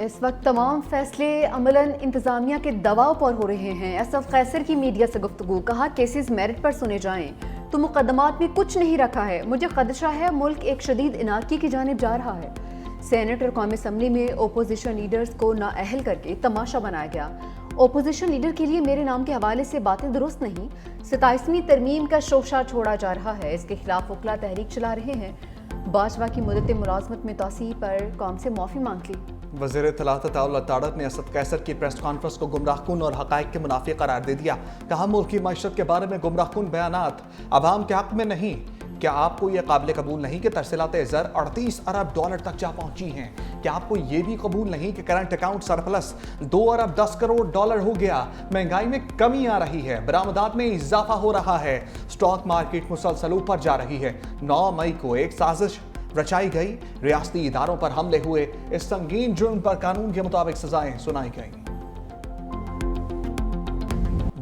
इस वक्त तमाम फैसले अमलन इंतजामिया के दबाव पर हो रहे हैं। असफ कैसर की मीडिया से गुफ्तगू, कहा केसेस मेरिट पर सुने जाएं तो मुकदमात में कुछ नहीं रखा है। मुझे खदशा है मुल्क एक शदीद इनाकी की जानिब जा रहा है। सेनेट और कौमी असम्बली में ओपोजिशन लीडर्स को नाअहल करके तमाशा बनाया गया। ओपोजिशन लीडर के लिए मेरे नाम के हवाले से बातें दुरुस्त नहीं। 27वीं तरमीम का शोशा छोड़ा जा रहा है, इसके खिलाफ वकला तहरीक चला रहे हैं। बाजवा की मुद्दत मुलाजमत में तोसी पर कौम से माफ़ी मांग ली। वज़ीर इत्तलात तारत ने असद कैसर की प्रेस कॉन्फ्रेंस को गुमराहकुन और हक़ाइक़ के मुनाफी करार दे दिया। कहा मुल्क की मईशत के बारे में गुमराहकुन बयानात अवाम के हक़ में नहीं। क्या आपको ये काबिल कबूल नहीं कि तरसीलात ज़र 38 अरब डॉलर तक जा पहुंची हैं? क्या आपको ये भी कबूल नहीं कि करंट अकाउंट सरप्लस 2 अरब 10 करोड़ डॉलर हो गया? महंगाई में कमी आ रही है, बरामदात में इजाफा हो रहा है, स्टॉक मार्केट मुसलसल ऊपर जा रही है। 9 मई को एक साजिश रचाई गई, रियासती इदारों पर हमले हुए। इस संगीन जुर्म पर कानून के मुताबिक सजाएं सुनाई गई।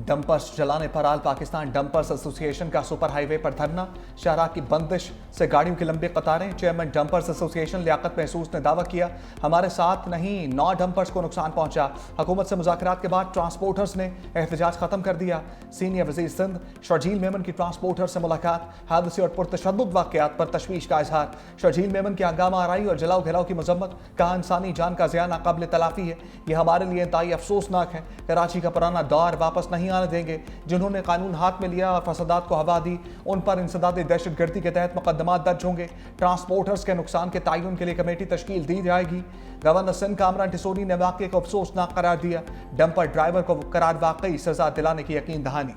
डंपर्स जलाने पर आल पाकिस्तान डंपर्स एसोसिएशन का सुपर हाईवे पर धरना, शाहराह की बंदिश से गाड़ियों की लंबी कतारें। चेयरमैन डंपर्स एसोसिएशन लियाकत महसूस ने दावा किया, हमारे साथ नहीं 9 डंपर्स को नुकसान पहुंचा। हुकूमत से मुज़ाकरात के बाद ट्रांसपोर्टर्स ने एहतजाज खत्म कर दिया। सीनियर वज़ीर सिंध शर्जील मेमन की ट्रांसपोर्टर से मुलाकात, हादसे और पुरतशद्दुद वाक़यात पर तशवीश का इजहार। शर्जील मेमन की हंगामा आराई और जलाओ घिलाओ की मजम्मत, कहा इंसानी जान का ज़िया नाकाबिल तलाफी है। यह हमारे लिए इंतहाई अफसोसनाक है। कराची का पुराना दौर वापस नहीं आने देंगे। जिन्होंने कानून हाथ में लिया और फसादात को हवा दी, उन पर इंसदाद दहशतगर्दी के तहत मुकदमात दर्ज होंगे। ट्रांसपोर्टर्स के नुकसान के तयन के लिए कमेटी तश्कील दी जाएगी। गवर्नर सिंध कामरान टिसोनी ने वाक़े को अफसोसनाक करार दिया। डंपर ड्राइवर को करार वाकई सजा दिलाने की यकीन दहानी।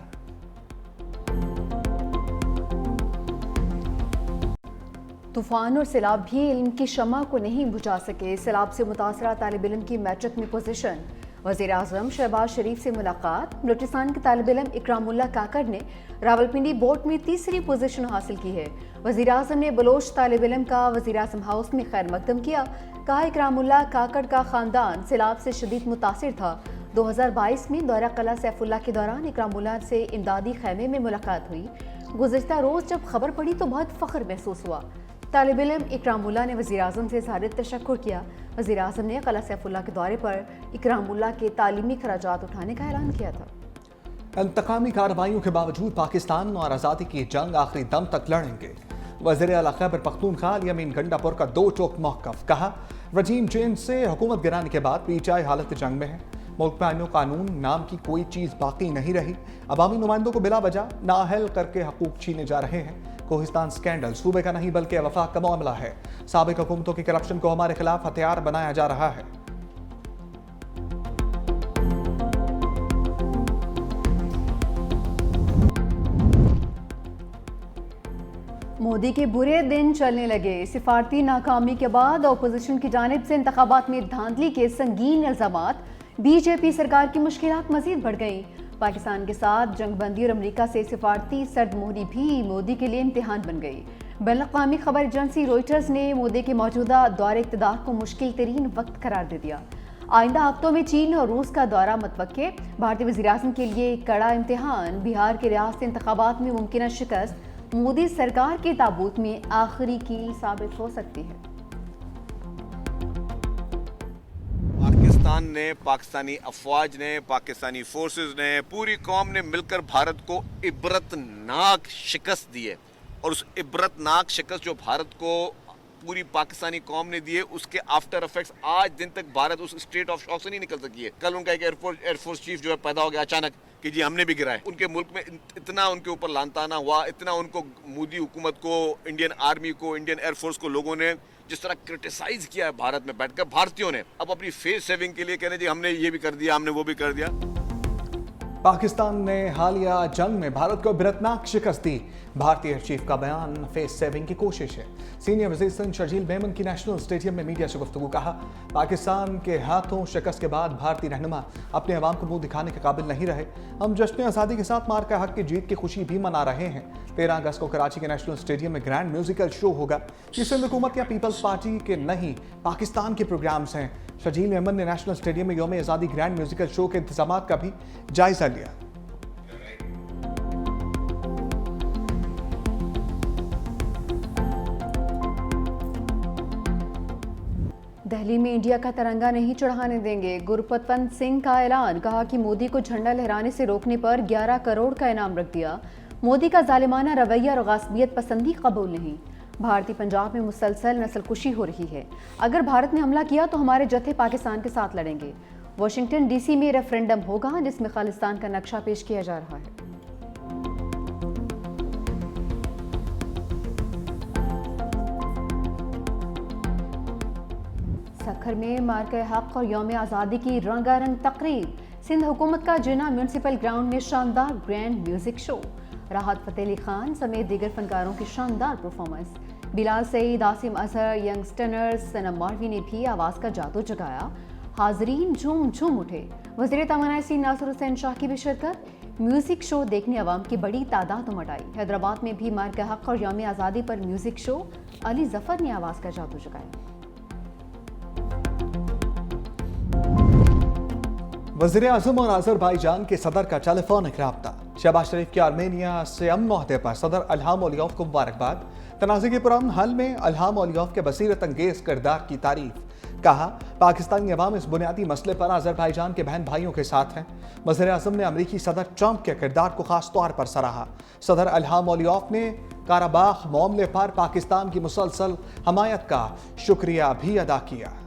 तूफान और सैलाब भी इल्म की शमा को नहीं बुझा सके। सैलाब से मुतासरा तालिब इल्म की मैट्रिक में पोजीशन। वज़ीर आज़म शहबाज शरीफ से मुलाकात। बलूचिस्तान के तालिब इल्म इकरामुल्लाह काकड़ ने रावलपिंडी बोर्ड में तीसरी पोजीशन हासिल की है। वज़ीर आज़म ने बलोच तालिब इल्म का वज़ीर आज़म हाउस में खैर मकदम किया। कहा इकरामुल्लाह काकड़ का ख़ानदान सैलाब से शदीद मुतासिर था। 2022 में दौरा कला सैफुल्लाह के दौरान इकरामुल्लाह से इमदादी खैमे में मुलाकात हुई। गुज़िश्ता रोज़ जब खबर पड़ी तो बहुत फ़ख्र महसूस हुआ। तालिब इल्म इकरामुल्लाह ने वज़ीर आज़म से इज़हार तशक्कुर किया। वज़ीर आज़म ने कला सैफुल्लाह के दौरे पर इकरामुल्लाह के तालीमी खराजात उठाने का ऐलान किया था। इंतकामी कार्रवाइयों के बावजूद पाकिस्तान और आज़ादी की जंग आखिरी दम तक लड़ेंगे। वज़ीर आला खैबर पख्तूनख्वा यमीन गंडापुर का 2 टोक मौक़िफ़। कहा रजीम चेंज से हुकूमत गिराने के बाद पीटीआई हालत जंग में है। मुल्क में आईन कानून नाम की कोई चीज़ बाकी नहीं रही। अवामी नुमाइंदों को बिला वजह नाअहल करके हकूक़ छीने जा रहे हैं। कोहिस्तान स्कैंडल सूबे का नहीं बल्कि वफाक का मामला है। साबिक हुकूमतों की करप्शन को हमारे खिलाफ हथियार बनाया जा रहा है। मोदी के बुरे दिन चलने लगे। सिफारती नाकामी के बाद अपोजिशन की जानिब से इंतखाबात में धांधली के संगीन इल्जामात। बीजेपी सरकार की मुश्किलात मजीद बढ़ गई। पाकिस्तान के साथ जंगबंदी और अमरीका से सिफारती सर्दमोहरी भी मोदी के लिए इम्तिहान बन गई। बैनुल-अक़वामी खबर एजेंसी रॉयटर्स ने मोदी के मौजूदा दौरे इक़्तिदार को मुश्किल तरीन वक्त करार दे दिया। आइंदा हफ्तों में चीन और रूस का दौरा मुतवक्के। भारतीय वज़ीर-ए-आज़म के लिए कड़ा इम्तिहान। बिहार के रियासती इंतखाबात में मुमकिन शिकस्त मोदी सरकार के ताबूत में आखिरी कील साबित हो सकती है। पाकिस्तान ने, पाकिस्तानी अफवाज ने, पाकिस्तानी फोर्सेस ने, पूरी कौम ने मिलकर भारत को इबरतनाक शिकस्त दी है। और उस इबरतनाक शिकस्त जो भारत को पूरी पाकिस्तानी कौम ने दी है, उसके आफ्टर इफेक्ट्स आज दिन तक भारत उस स्टेट ऑफ शॉक से नहीं निकल सकी है। कल उनका एक एयरफोर्स चीफ जो है पैदा हो गया अचानक कि जी हमने भी गिराए। उनके मुल्क में इतना उनके ऊपर लानताना हुआ, इतना उनको मोदी हुकूमत को, इंडियन आर्मी को, इंडियन एयरफोर्स को लोगों ने जिस तरह क्रिटिसाइज किया है भारत में बैठकर भारतीयों ने, अब अपनी फेस सेविंग के लिए कह रहे जी हमने ये भी कर दिया, हमने वो भी कर दिया। पाकिस्तान ने हालिया जंग में भारत को इबरतनाक शिकस्त दी। भारतीय चीफ का बयान फेस सेविंग की कोशिश है। सीनियर वज़ीर सिंध शर्जील मेमन की नेशनल स्टेडियम में मीडिया से गुफ्तगू। कहा पाकिस्तान के हाथों शिकस्त के बाद भारतीय रहनुमा अपने अवाम को मुंह दिखाने के काबिल नहीं रहे। हम जश्न आज़ादी के साथ मार्का हक की जीत की खुशी भी मना रहे हैं। 13 अगस्त को कराची के नेशनल स्टेडियम में ग्रैंड म्यूजिकल शो होगा। ये सिंध हुकूमत या पीपल्स पार्टी के नहीं, पाकिस्तान के प्रोग्राम्स हैं। शर्जील मेमन ने नेशनल स्टेडियम में यौम आज़ादी ग्रैंड म्यूजिकल शो के इंतजाम का भी जायजा लिया। दिल्ली में इंडिया का तिरंगा नहीं चढ़ाने देंगे, गुरपतवंत सिंह का ऐलान। कहा कि मोदी को झंडा लहराने से रोकने पर 11 करोड़ का इनाम रख दिया। मोदी का जालिमाना रवैया और गासबियत पसंदी कबूल नहीं। भारतीय पंजाब में मुसलसल नस्लकुशी हो रही है। अगर भारत ने हमला किया तो हमारे जत्थे पाकिस्तान के साथ लड़ेंगे। वाशिंगटन डीसी में रेफरेंडम होगा जिसमें खालिस्तान का नक्शा पेश किया जा रहा है। सखर में मार्के हक और यौम आज़ादी की रंगारंग तकरीब। सिंध हुकूमत का जिना म्यूनसिपल ग्राउंड में शानदार ग्रैंड म्यूजिक शो। राहत फ़तेह अली खान समेत दीगर फनकारों की शानदार परफॉर्मेंस। बिलाल सईद, आसिम अजहर, यंगस्टर्स, सनम मारवी ने भी आवाज़ का जादू जगाया। हाजरीन झूम झूम उठे। वज़ीर तवानाई नासिर हुसैन शाह की भी शिरकत। म्यूजिक शो देखने अवाम की बड़ी तादाद उमड़ आई। हैदराबाद में भी मार्के हक और यौम आज़ादी पर म्यूजिक शो। अली जफर ने आवाज़ का जादू जगाया। वज़ीर आज़म और अज़रबैजान के सदर का टेलीफोनिक रब्ता। शहबाज शरीफ के आर्मेनिया से अमन मुआहदे पर सदर इल्हाम अलियव को मुबारकबाद। तनाज़े के पुरअमन हल में इल्हाम अलियव के बसीरत अंगेज किरदार की तारीफ। कहा पाकिस्तानी अवाम इस बुनियादी मसले पर अज़रबैजान के बहन भाइयों के साथ हैं। वज़ीर आज़म ने अमरीकी सदर ट्रंप के किरदार को खास तौर पर सराहा। सदर इल्हाम अलियव ने काराबाख मामले पर पाकिस्तान की मुसलसल हमायत का शुक्रिया भी अदा किया।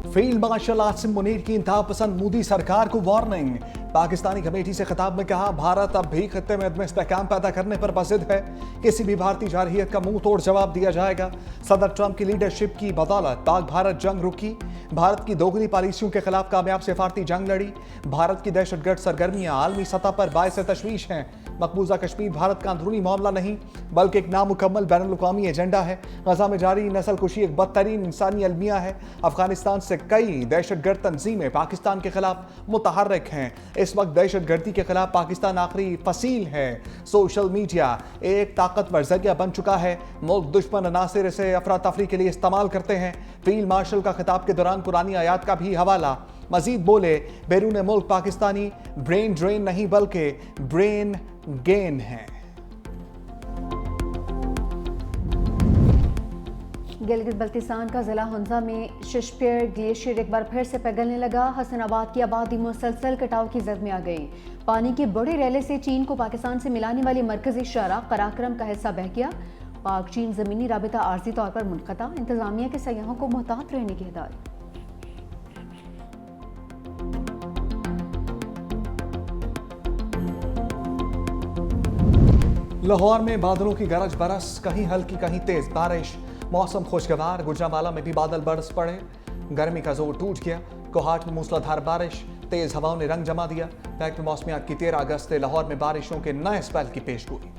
फील्ड मार्शल आसिम मुनीर की इंतहा पसंद मोदी सरकार को वार्निंग। पाकिस्तानी कमेटी से खिताब में कहा भारत अब भी खत्ते में इस्तेहकाम पैदा करने पर बसिद है। किसी भी भारतीय जारहियत का मुंह तोड़ जवाब दिया जाएगा। सदर ट्रंप की लीडरशिप की बदौलत पाक भारत जंग रुकी। भारत की दोगुनी पॉलिसियों के खिलाफ कामयाब सिफारती जंग लड़ी। भारत की दहशतगर्द सरगर्मियां आलमी सतह पर बायस तशवीश हैं। मकबूजा कश्मीर भारत का अंदरूनी मामला नहीं बल्कि एक नामुकम्मल बैनुल-अक़वामी एजेंडा है। गजा में जारी नस्ल कुशी एक बदतरीन इंसानी अलमिया है। अफगानिस्तान से कई दहशतगर्द तंजीमें पाकिस्तान के खिलाफ मुतहर्रिक हैं। इस वक्त दहशतगर्दी के खिलाफ पाकिस्तान आखिरी फसील है। सोशल मीडिया एक ताकतवर जरिया बन चुका है। मुल्क दुश्मन अनासिर इसे अफरा तफरी के लिए इस्तेमाल करते हैं। फील्ड मार्शल का खिताब के दौरान कुरानी आयात का भी हवाला। मजीद बोले बैरून मुल्क पाकिस्तानी ब्रेन ड्रेन नहीं बल्कि ब्रेन गेन है। गिलगित बल्तिस्तान का जिला हुंजा में शिशपेर ग्लेशियर एक बार फिर से पिघलने लगा। हसनाबाद की आबादी मुसलसल कटाव की जद में आ गई। पानी के बड़े रैले से चीन को पाकिस्तान से मिलाने वाली मरकजी शाहराह कराक्रम का हिस्सा बह गया। पाक चीन जमीनी राबिता आर्जी तौर पर मुनक़ता। इंतजामिया के सयाहों को मुहतात रहने की हिदायत। लाहौर में बादलों की गरज बरस, कहीं हल्की कहीं तेज बारिश। मौसम खुशगवार। गुजरांवाला में भी बादल बरस पड़े। गर्मी का जोर टूट गया। कोहाट में मूसलाधार बारिश, तेज हवाओं ने रंग जमा दिया। महकमे मौसमियात की 13 अगस्त से लाहौर में बारिशों के नए स्पेल की पेशगोई।